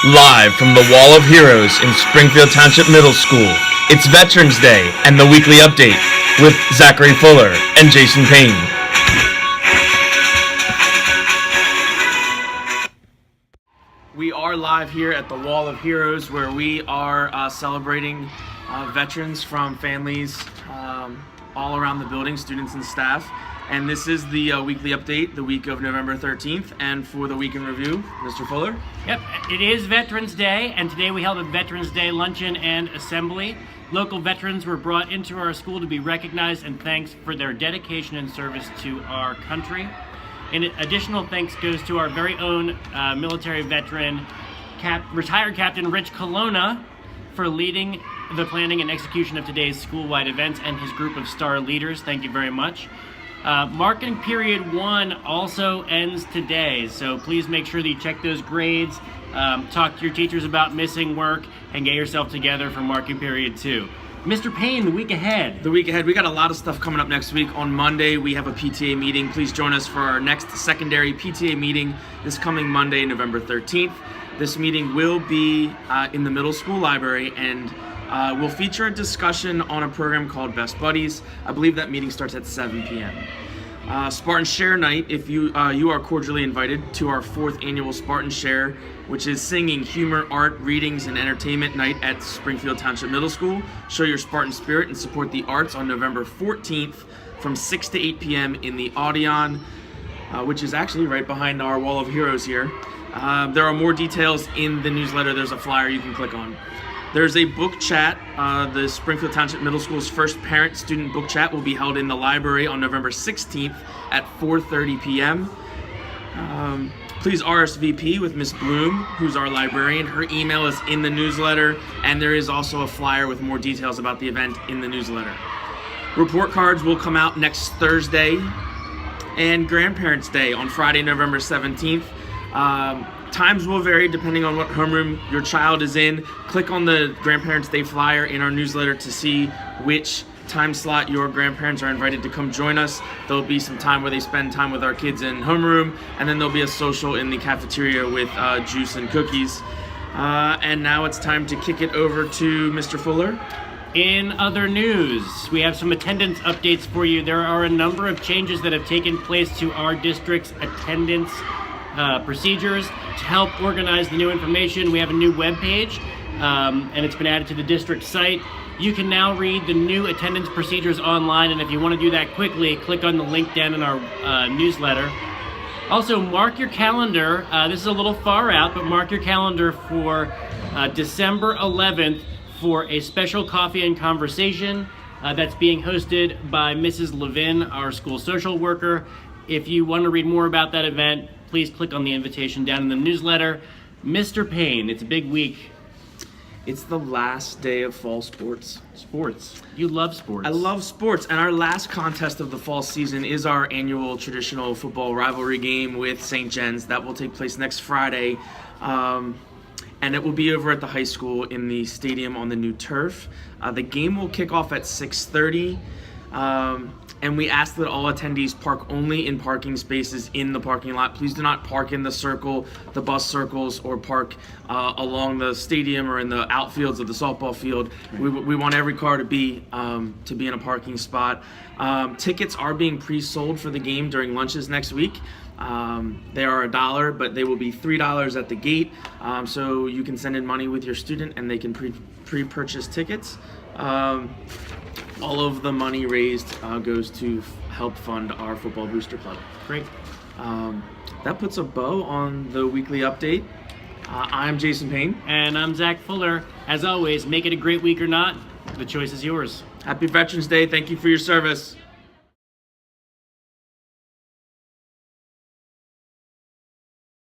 Live from the Wall of Heroes in Springfield Township Middle School, it's Veterans Day and the weekly update with Zachary Fuller and Jason Payne. We are live here at the Wall of Heroes where we are celebrating veterans from families all around the building, students and staff. And this is the weekly update, the week of November 13th. And for the week in review, Mr. Fuller? Yep, it is Veterans Day, and today we held a Veterans Day luncheon and assembly. Local veterans were brought into our school to be recognized and thanks for their dedication and service to our country. And additional thanks goes to our very own military veteran, retired Captain Rich Colonna, for leading the planning and execution of today's school-wide events and his group of star leaders. Thank you very much. Marking period 1 also ends today, so please make sure that you check those grades, talk to your teachers about missing work, and get yourself together for marking period 2. Mr. Payne, the week ahead. The week ahead, we got a lot of stuff coming up next week. On Monday, we have a PTA meeting. Please join us for our next secondary PTA meeting this coming Monday, November 13th. This meeting will be in the middle school library, and we'll feature a discussion on a program called Best Buddies. I believe that meeting starts at 7 p.m. Spartan Share Night, if you are cordially invited to our 4th annual Spartan Share, which is singing, humor, art, readings, and entertainment night at Springfield Township Middle School. Show your Spartan spirit and support the arts on November 14th from 6 to 8 p.m. in the Audion, which is actually right behind our Wall of Heroes here. There are more details in the newsletter. There's a flyer you can click on. There's a book chat. The Springfield Township Middle School's first parent-student book chat will be held in the library on November 16th at 4:30 p.m. Please RSVP with Miss Bloom, who's our librarian. Her email is in the newsletter, and there is also a flyer with more details about the event in the newsletter. Report cards will come out next Thursday, and Grandparents' Day on Friday, November 17th. Times will vary depending on what homeroom your child is in. Click on the Grandparents' Day flyer in our newsletter to see which time slot your grandparents are invited to come join us. There'll be some time where they spend time with our kids in homeroom, and then there'll be a social in the cafeteria with juice and cookies. And now it's time to kick it over to Mr. Fuller. In other news, we have some attendance updates for you. There are a number of changes that have taken place to our district's attendance procedures. To help organize the new information, we have a new webpage, and it's been added to the district site. You can now read the new attendance procedures online, and if you want to do that quickly, click on the link down in our newsletter. Also, mark your calendar. This is a little far out, but mark your calendar for December 11th for a special coffee and conversation that's being hosted by Mrs. Levin, our school social worker. If you want to read more about that event, please click on the invitation down in the newsletter. Mr. Payne, it's a big week. It's the last day of fall sports. Sports. You love sports. I love sports, and our last contest of the fall season is our annual traditional football rivalry game with St. John's. That will take place next Friday, and it will be over at the high school in the stadium on the new turf. The game will kick off at 6:30. And we ask that all attendees park only in parking spaces in the parking lot. Please do not park in the circle, the bus circles, or park along the stadium or in the outfields of the softball field. We want every car to be in a parking spot. Tickets are being pre-sold for the game during lunches next week. They are $1, but they will be $3 at the gate. So you can send in money with your student and they can pre-purchase tickets. All of the money raised goes to help fund our football booster club. Great. That puts a bow on the weekly update. I'm Jason Payne. And I'm Zach Fuller. As always, make it a great week or not, the choice is yours. Happy Veterans Day. Thank you for your service.